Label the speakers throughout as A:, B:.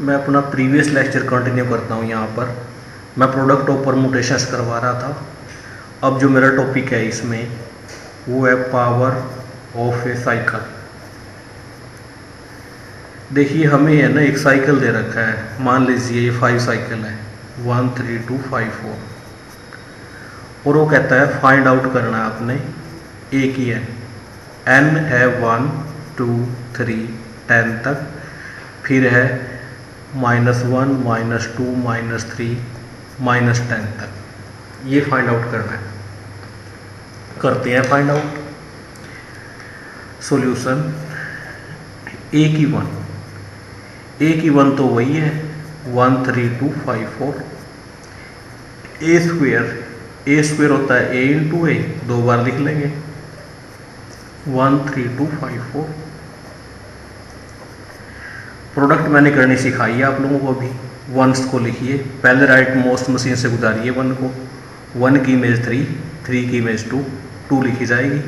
A: मैं अपना previous lecture continue करता हूँ। यहाँ पर मैं प्रोडक्ट ऑफ परमुटेशंस करवा रहा था। अब जो मेरा टॉपिक है इसमें वो है पावर ऑफ ए साइकिल। देखिए हमें है ना एक साइकिल दे रखा है, मान लीजिए ये 5 साइकिल है 1 3 2 5 4, और वो कहता है फाइंड आउट करना है आपने एक ही है, n है 1 2 3 10 तक, फिर है -1 -2 -3 -10 तक। ये फाइंड आउट करना है। करते हैं फाइंड आउट। सॉल्यूशन ए की वन तो वही है 1 3 2 5 4। ए स्क्वेयर होता है a इंटू ए, 2 बार लिख लेंगे 1 3 2 5 4। प्रोडक्ट मैंने करनी सिखाई है आप लोगों को। अभी वंस को लिखिए, पहले राइट मोस्ट मशीन से गुजारिए 1 को। 1 की इमेज 3, 3 की इमेज 2, 2 लिखी जाएगी।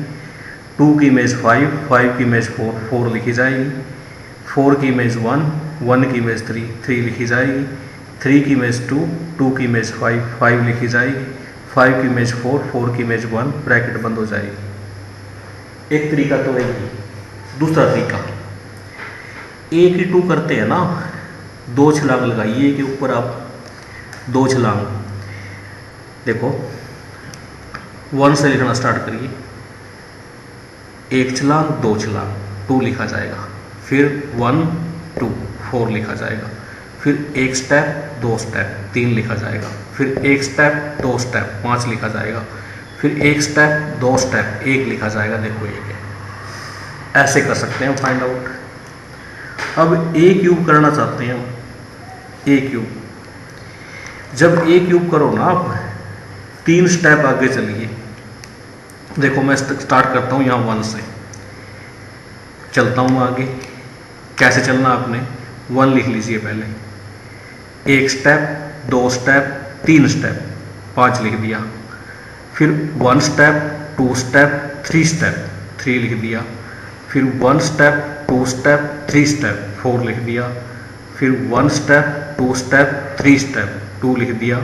A: 2 की इमेज 5, 5 की इमेज 4, 4 लिखी जाएगी। 4 की इमेज 1, 1 की इमेज 3, 3 लिखी जाएगी। 3 की इमेज 2, 2 की इमेज 5, 5 लिखी जाएगी। 5 की इमेज 4, 4 की इमेज 1, ब्रैकेट बंद हो जाएगी। एक तरीका तो यही। दूसरा तरीका, ए की 2 करते हैं ना, 2 छलांग लगाइए के ऊपर आप 2 छलांग। देखो 1 से लिखना स्टार्ट करिए, 1 छलांग 2 छलांग 2 लिखा जाएगा। फिर 1 2 4 लिखा जाएगा। फिर 1 स्टेप 2 स्टेप 3 लिखा जाएगा। फिर 1 स्टेप 2 स्टेप 5 लिखा जाएगा। फिर 1 स्टेप 2 स्टेप 1 लिखा जाएगा। देखो ये है। ऐसे कर सकते हैं फाइंड आउट। अब ए क्यूब करना चाहते हैं हम। ए क्यूब, जब ए क्यूब करो ना आप 3 स्टेप आगे चलिए। देखो मैं स्टार्ट करता हूँ यहाँ 1 से, चलता हूँ आगे। कैसे चलना आपने, 1 लिख लीजिए पहले, 1 स्टेप 2 स्टेप 3 स्टेप 5 लिख दिया। फिर 1 स्टेप 2 स्टेप 3 स्टेप 3 लिख दिया। फिर 1 स्टेप 2 स्टेप 3 स्टेप 4 लिख दिया। फिर 1 स्टेप 2 स्टेप 3 स्टेप 2 लिख दिया।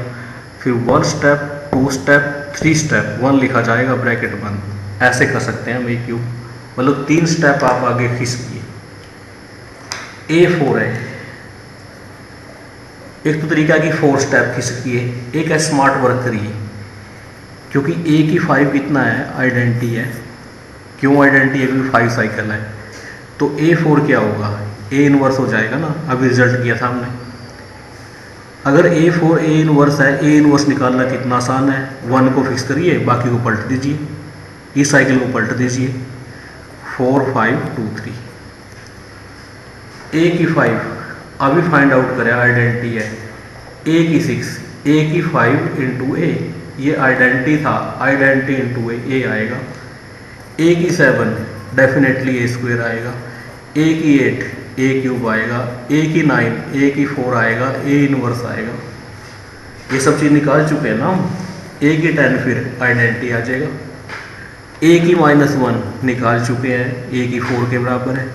A: फिर 1 स्टेप 2 स्टेप 3 स्टेप 1 लिखा जाएगा, ब्रैकेट बंद। ऐसे कर सकते हैं हम ए क्यूब, मतलब 3 स्टेप आप आगे खिसकिए। A4 है, एक तो तरीका है कि 4 स्टेप खिसकिए, एक है स्मार्ट वर्क करिए। क्योंकि A की 5 कितना है, आइडेंटिटी है। क्यों आइडेंटिटी है, क्योंकि 5 साइकिल है। तो A4 क्या होगा, A इनवर्स हो जाएगा ना। अभी रिजल्ट किया था हमने। अगर A4 A इनवर्स है, A इनवर्स निकालना कितना आसान है। 1 को फिक्स करिए, बाकी को पलट दीजिए, इस साइकिल को पलट दीजिए। 4 5 2 3। A की 5 अभी फाइंड आउट करें, आइडेंटिटी है। A की 6, A की 5 इंटू A, ये आइडेंटिटी था, आइडेंटिटी इंटू A आएगा। A की 7 डेफिनेटली A स्क्वेयर आएगा। A की 8 A क्यूब आएगा। A की 9 A की 4 आएगा, A इनवर्स आएगा। ये सब चीज़ निकाल चुके हैं ना हम। A की 10 फिर आइडेंटिटी आ जाएगा। A की -1 निकाल चुके हैं, A की 4 के बराबर है।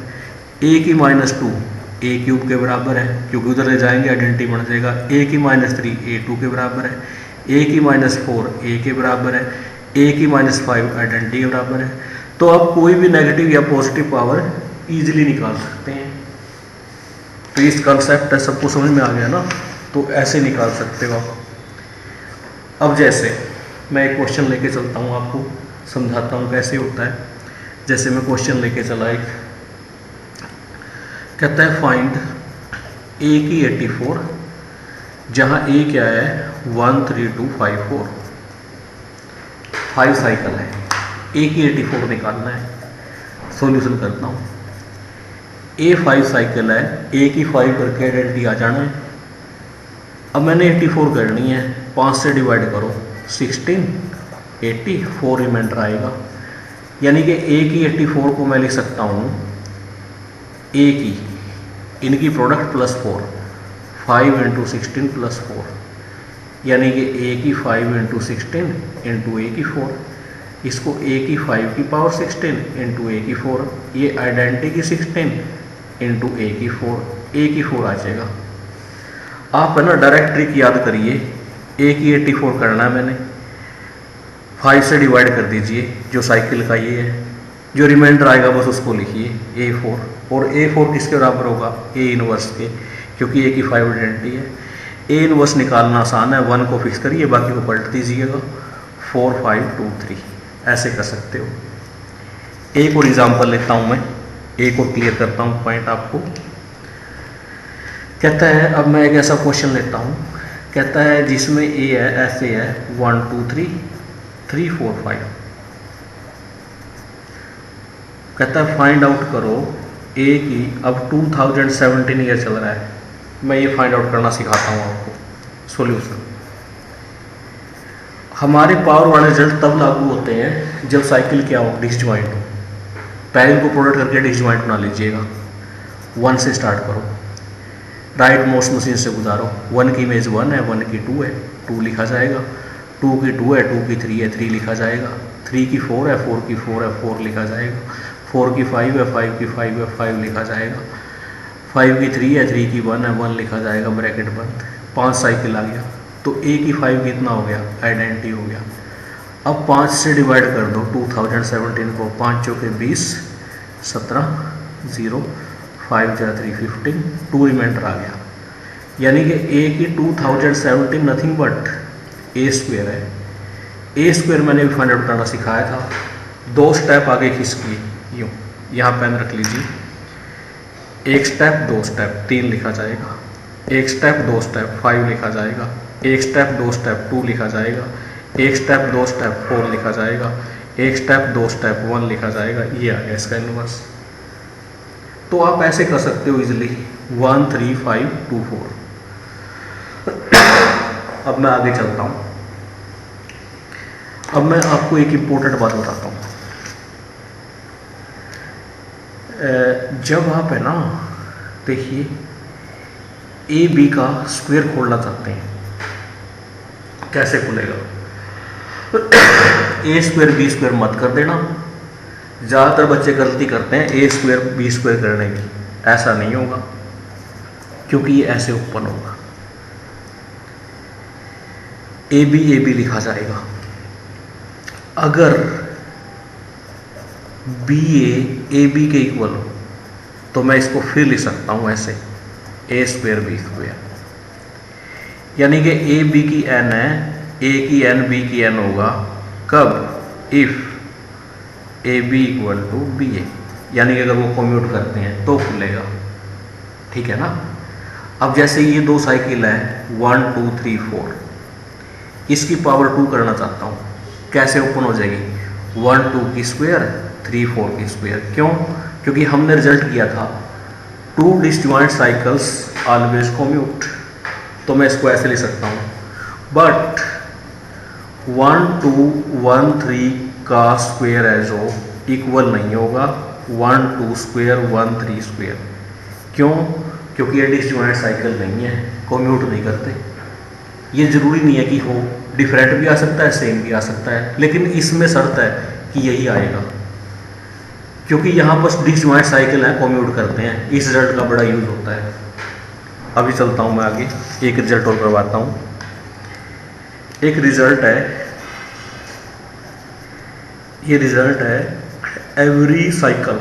A: A की -2 A क्यूब के बराबर है, क्योंकि उधर ले जाएंगे आइडेंटिटी बन जाएगा। A की -3 A2 के बराबर है। A की -4 A के बराबर है। A की -5 आइडेंटिटी के बराबर है। तो आप कोई भी नेगेटिव या पॉजिटिव पावर इजीली निकाल सकते हैं। तो इस कंसेप्ट है, सबको समझ में आ गया ना, तो ऐसे निकाल सकते हो आप। अब जैसे मैं एक क्वेश्चन लेके चलता हूँ, आपको समझाता हूँ कैसे होता है। जैसे मैं क्वेश्चन लेके चला, एक कहता है फाइंड A की 84, जहाँ A क्या है 1 3 2 5 4, 5 साइकिल है। A की 84 निकालना है। सॉल्यूशन करता हूँ। A 5 साइकिल है, A की 5 करके आइडेंटिटी आ जाना है। अब मैंने 84 करनी है, 5 से डिवाइड करो 16 80 4 रिमाइंडर आएगा। यानी कि A की 84 को मैं लिख सकता हूँ A की, इनकी प्रोडक्ट +4, 5 इंटू 16 +4, यानी कि A की 5 इंटू 16 इंटू A की 4। इसको A की 5 की पावर 16 इंटू A की 4, ये आइडेंटिटी की 16 इंटू A की 4, A की 4 आ जाएगा। आप है ना डायरेक्ट ट्रिक याद करिए। ए की 84 करना है मैंने, 5 से डिवाइड कर दीजिए, जो साइकिल का ये है, जो रिमाइंडर आएगा बस उसको लिखिए A4। और A4 किसके बराबर होगा? A इनवर्स के, क्योंकि A की 5 आइडेंटिटी है। A इनवर्स निकालना आसान है, 1 को फिक्स करिए, बाकी को पलट दीजिएगा, 4 5 2 3, ऐसे कर सकते हो। एक और एग्जाम्पल लेता हूँ मैं, एक और क्लियर करता हूँ पॉइंट आपको। कहता है, अब मैं एक ऐसा क्वेश्चन लेता हूँ, कहता है जिसमें A है, ऐसे है 1 2 3 3 4 5, कहता है फाइंड आउट करो A की। अब 2017 ईयर चल रहा है, मैं ये फाइंड आउट करना सिखाता हूँ आपको। सॉल्यूशन, हमारे पावर वाले रिजल्ट तब लागू होते हैं जब साइकिल क्या हो? डिसजॉइंट हो। पहले इनको प्रोडक्ट करके डिसजॉइंट बना लीजिएगा। 1 से स्टार्ट करो, राइट मोस्ट मशीन से गुजारो। 1 की इमेज 1 है, 1 की 2 है, 2 लिखा जाएगा। 2 की 2 है, 2 की 3 है, 3 लिखा जाएगा। 3 की 4 है, 4 की 4 है, 4 लिखा जाएगा। 4 की 5 है, 5 की 5 है, 5 लिखा जाएगा। 5 की 3 है, 3 की 1 है, 1 लिखा जाएगा, ब्रैकेट बंद। 5 साइकिल आ गया, तो A की 5 कितना हो गया? आइडेंटिटी हो गया। अब 5 से डिवाइड कर दो 2017 को, 5 चौके 20, 17 0 5 जा 3 15, 2 रिमाइंडर आ गया। यानी कि A की 2017 नथिंग बट A स्क्वेयर है। A स्क्वेयर मैंने भी फाइंड आउट करना सिखाया था। 2 स्टेप आगे खिसकी, यूँ यहाँ पेन रख लीजिए। 1 स्टेप 2 स्टेप 3 लिखा जाएगा। 1 स्टेप 2 स्टेप 5 लिखा जाएगा। 1 स्टेप 2 स्टेप 2 लिखा जाएगा। 1 स्टेप 2 स्टेप 4 लिखा जाएगा। 1 स्टेप 2 स्टेप 1 लिखा जाएगा। ये आ गया इसका इनवर्स। तो आप ऐसे कर सकते हो इजिली, 1 3 5 2 4। अब मैं आगे चलता हूँ। अब मैं आपको एक इम्पोर्टेंट बात बताता हूँ। जब आप है ना, देखिए ए बी का स्क्वायर खोलना चाहते हैं, कैसे खुलेगा? ए स्क्वायर बी स्क्वायर मत कर देना। ज़्यादातर बच्चे गलती करते हैं ए स्क्वायर बी स्क्वायर करने की। ऐसा नहीं होगा, क्योंकि ये ऐसे ओपन होगा। ए बी लिखा जाएगा। अगर बी ए बी के इक्वल हो तो मैं इसको फिर लिख सकता हूँ ऐसे, ए स्क्वायर बी स्क्वायर। यानी कि ए बी की एन है, ए की एन बी की एन होगा। कब? If A B equal to B A, यानी कि अगर वो कम्यूट करते हैं तो खुलेगा। ठीक है ना? अब जैसे ये 2 साइकिल है 1 2 3 4, इसकी पावर 2 करना चाहता हूँ, कैसे ओपन हो जाएगी? 1 2 की स्क्वायर 3 4 की स्क्वायर। क्यों? क्योंकि हमने रिजल्ट किया था 2 डिसजॉइंट साइकिल्स ऑलवेज कम्यूट। तो मैं इसको ऐसे लिख सकता हूँ, बट 1 2 1 3 का स्क्वायर है जो इक्वल नहीं होगा 1 2 स्क्वायर 1 3 स्क्वायर। क्यों? क्योंकि ये डिसजॉइंट साइकिल नहीं है, कम्यूट नहीं करते। ये ज़रूरी नहीं है कि हो, डिफरेंट भी आ सकता है, सेम भी आ सकता है, लेकिन इसमें शर्त है कि यही आएगा, क्योंकि यहाँ पर डिसजॉइंट साइकिल है, कम्यूट करते हैं। इस रिजल्ट का बड़ा यूज होता है। अभी चलता हूँ मैं आगे, एक रिजल्ट और करवाता हूँ। एक रिजल्ट है, ये रिजल्ट है every cycle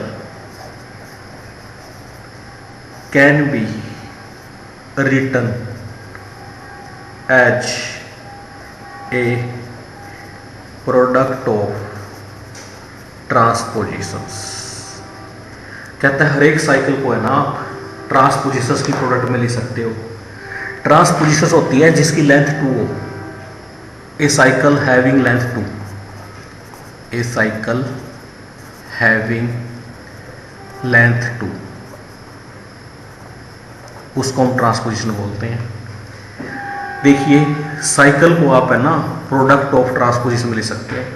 A: can be written as a product of transpositions. कहता है हर एक साइकिल को है ना आप ट्रांसपोजिशंस की प्रोडक्ट में ले सकते हो। ट्रांसपोजिशंस होती है जिसकी लेंथ 2 हो। ए साइकिल हैविंग लेंथ 2, ए साइकिल हैविंग लेंथ 2, उसको हम ट्रांसपोजिशन बोलते हैं। देखिए साइकिल को आप है ना प्रोडक्ट ऑफ ट्रांसपोजिशन में लिख सकते हैं,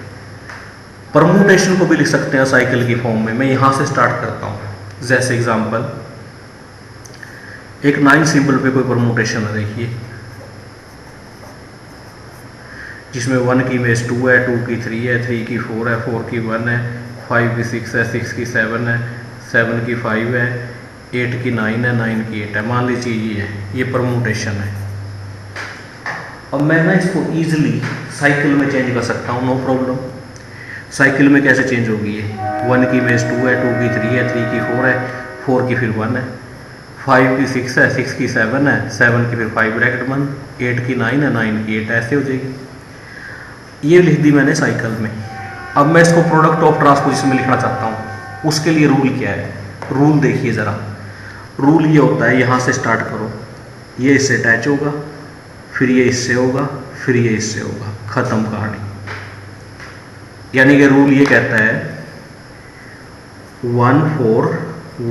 A: परम्यूटेशन को भी लिख सकते हैं साइकिल की फॉर्म में। मैं यहाँ से स्टार्ट करता हूँ। जैसे एग्जांपल, एक 9 सिंबल पे कोई परम्यूटेशन है, देखिए जिसमें 1 की इमेज 2 है, 2 की 3 है, 3 की 4 है, 4 की 1 है, 5 की 6 है, 6 की 7 है, 7 की 5 है, 8 की 9 है, 9 की 8 है। मान लीजिए ये है, ये परम्यूटेशन है। अब मैं ना इसको ईजिली साइकिल में चेंज कर सकता हूँ, नो प्रॉब्लम। साइकिल में कैसे चेंज होगी ये? 1 की बेस 2 है, 2 की 3 है, 3 की 4 है, 4 की फिर 1 है, 5 की 6 है, 6 की 7 है, 7 की फिर 5 ब्रैकेट बंद, 8 की 9 है, 9 की 8, ऐसे हो जाएगी। ये लिख दी मैंने साइकिल में। अब मैं इसको प्रोडक्ट ऑफ ट्रांसपोजिशन में लिखना चाहता हूँ। उसके लिए रूल क्या है? रूल देखिए ज़रा। रूल ये होता है, यहाँ से स्टार्ट करो, ये इससे अटैच होगा, फिर ये इससे होगा, फिर ये इससे होगा, ख़त्म कहानी। यानी कि रूल ये कहता है 1 4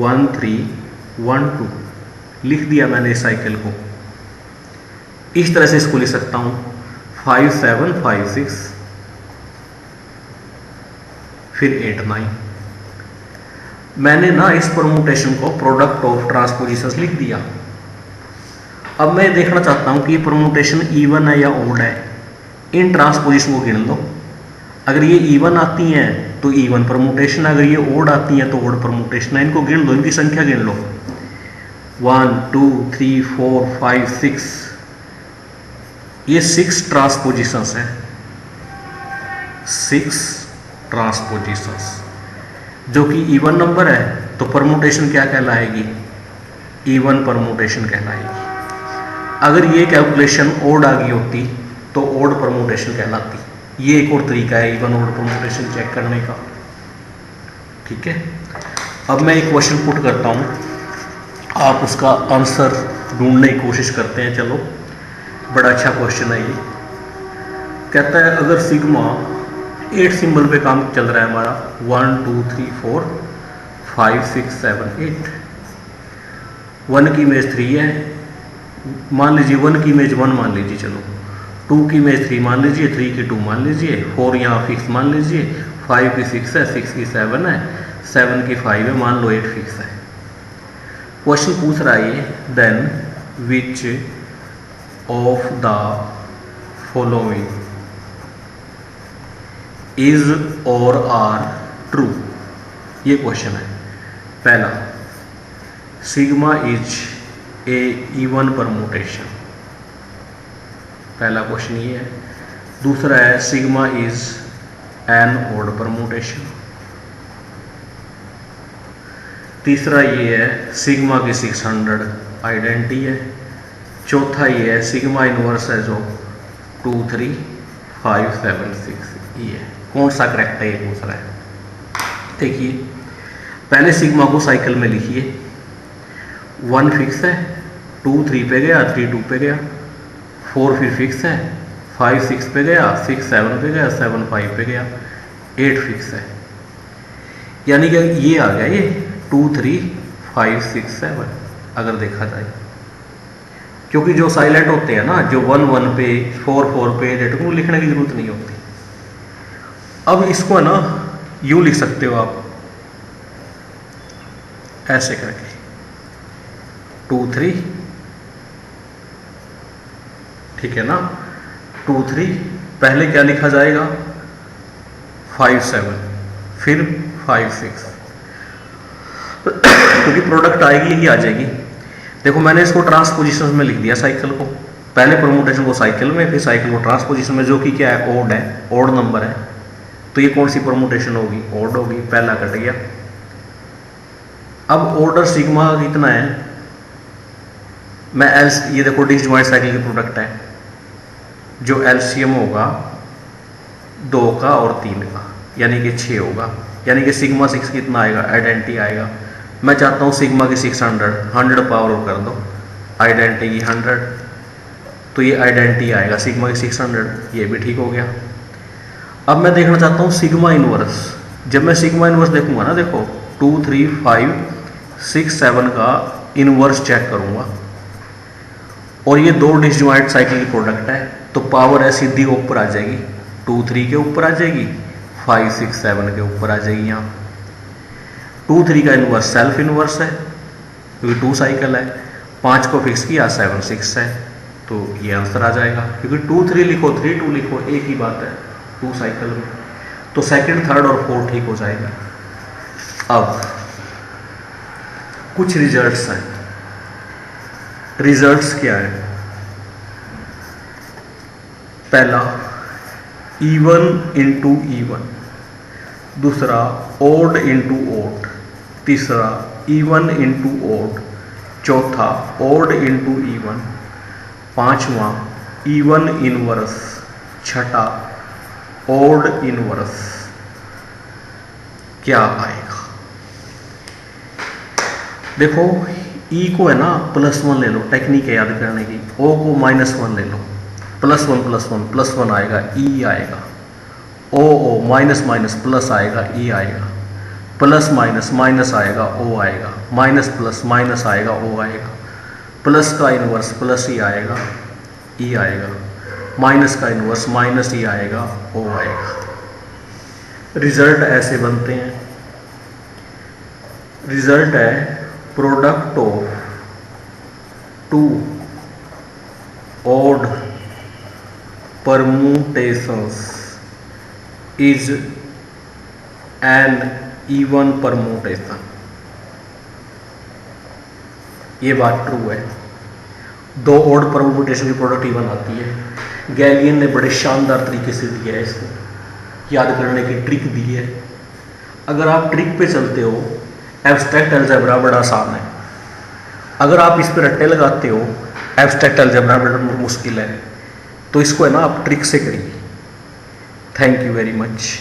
A: 1 3 1 2 लिख दिया मैंने इस साइकिल को। इस तरह से इसको लिख सकता हूँ 5 7 5 6 फिर 8 9। मैंने ना इस परमुटेशन को प्रोडक्ट ऑफ ट्रांसपोजिशंस लिख दिया। अब मैं देखना चाहता हूँ कि ये परमुटेशन इवन है या ओड है। इन ट्रांसपोजिशन को गिन लो। अगर ये इवन आती हैं तो इवन परमुटेशन, अगर ये ओड आती हैं तो ओड परमुटेशन है। इनको गिन लो, इनकी संख्या गिन लो। 1 2 3 4 5 6, ये 6 ट्रांसपोजिशंस हैं, 6 ट्रांसपोजिशंस, जो कि इवन नंबर है तो परमुटेशन क्या कहलाएगी? इवन परमुटेशन कहलाएगी। अगर ये कैलकुलेशन ओड आ गई होती तो ओड परमुटेशन कहलाती। ये एक और तरीका है इवन ओड परमुटेशन चेक करने का। ठीक है, अब मैं एक क्वेश्चन पुट करता हूँ, आप उसका आंसर ढूंढने की कोशिश करते हैं। चलो, बड़ा अच्छा क्वेश्चन है ये। कहता है अगर सिग्मा 8 सिंबल पे काम चल रहा है हमारा, 1 2 3 4 5 6 7 8, 1 की इमेज 3 है, मान लीजिए 1 की इमेज 1 मान लीजिए, चलो 2 की इमेज 3 मान लीजिए, 3 की 2 मान लीजिए, 4 यहाँ फिक्स मान लीजिए, 5 की 6 है, 6 की 7 है, 7 की 5 है, मान लो 8 फिक्स है। क्वेश्चन पूछ रहा है ये, then which of the following is or are true. ये क्वेश्चन है। पहला, sigma is a even permutation, पहला क्वेश्चन ये है। दूसरा है sigma is an odd permutation. तीसरा ये है सिग्मा की 600 आइडेंटिटी है। चौथा ये है सिग्मा इनवर्स है जो 2 3 5 7 6 ये है। कौन सा करेक्ट है ये पूछ रहा है। देखिए, पहले सिग्मा को साइकिल में लिखिए। 1 फिक्स है, 2 3 पे गया, 3 2 पे गया, 4 फिर फिक्स है, 5 6 पे गया, 6 7 पे गया, 7 5 पे गया, 8 फिक्स है। यानी कि ये आ गया ये 2 3 5 6 7 अगर देखा जाए, क्योंकि जो साइलेंट होते हैं ना, जो 1 1 पे 4 4 पे 8 को लिखने की जरूरत नहीं होती। अब इसको ना यूं लिख सकते हो आप, ऐसे करके 2 3, ठीक है ना, 2 3, पहले क्या लिखा जाएगा 5 7, फिर 5 6, क्योंकि प्रोडक्ट आएगी यही आ जाएगी। देखो, मैंने इसको ट्रांसपोजिशन में लिख दिया साइकिल को, पहले परमुटेशन को साइकिल में, फिर साइकिल को ट्रांसपोजिशन में, जो कि क्या है, ओड है, ओड नंबर है। तो ये कौन सी परमुटेशन होगी? ओड होगी। पहला कट गया। अब ऑर्डर सिग्मा कितना है, मैं ये देखो डिसजॉइंट साइकिल की प्रोडक्ट है, जो एलसीएम होगा 2 का और 3 का, यानी कि 6 होगा। यानी कि सिग्मा 6 कितना आएगा? आइडेंटिटी आएगा। मैं चाहता हूँ सिग्मा की 600 100 पावर कर दो, आइडेंटिटी की 100, तो ये आइडेंटिटी आएगा सिग्मा की 600, ये भी ठीक हो गया। अब मैं देखना चाहता हूँ सिग्मा इनवर्स। जब मैं सिग्मा इनवर्स देखूंगा ना, देखो 2 3 5 6 7 का इनवर्स चेक करूंगा, और ये 2 डिसजॉइंट साइकिल की प्रोडक्ट है, तो पावर है सीधी ऊपर आ जाएगी, 2 3 के ऊपर आ जाएगी, 5 6 7 के ऊपर आ जाएगी। यहाँ 2 3 का इनवर्स सेल्फ इनवर्स है, क्योंकि 2 साइकिल है, 5 को फिक्स किया, 7 6 है, तो ये आंसर आ जाएगा। क्योंकि 2 3 लिखो 3 2 लिखो, एक ही बात है 2 साइकिल में, तो सेकंड थर्ड और फोर्थ ठीक हो जाएगा। अब कुछ रिजल्ट्स हैं। रिजल्ट्स क्या है? पहला इवन इंटू इवन, दूसरा ओड इंटू ओड, तीसरा इवन इंटू ओड, चौथा ओड इंटू इवन, पांचवा इवन इनवर्स, छठा ओड इनवर्स। क्या आएगा? देखो ई को है ना +1 ले लो, टेक्निक है याद करने की। ओ को -1 ले लो, +1 आएगा, ई आएगा। ओ माइनस माइनस प्लस आएगा, ई आएगा। प्लस माइनस माइनस आएगा, ओ आएगा। माइनस प्लस माइनस आएगा, ओ आएगा। प्लस का इन्वर्स प्लस ई आएगा, ई आएगा। माइनस का इन्वर्स माइनस ई आएगा, ओ आएगा। रिजल्ट ऐसे बनते हैं। रिजल्ट है product of 2 odd permutations is an even permutation। ये बात ट्रू है। 2 ऑड परम्यूटेशन की प्रोडक्ट इवन आती है। गैलियन ने बड़े शानदार तरीके से दिया है, इसको याद करने की ट्रिक दी है। अगर आप ट्रिक पे चलते हो, एब्स्ट्रैक्ट अलजेब्रा बड़ा आसान है। अगर आप इस पर रट्टे लगाते हो, एब्स्ट्रैक्ट अलजेब्रा बड़ा मुश्किल है, तो इसको है ना आप ट्रिक से करिए। Thank you very much.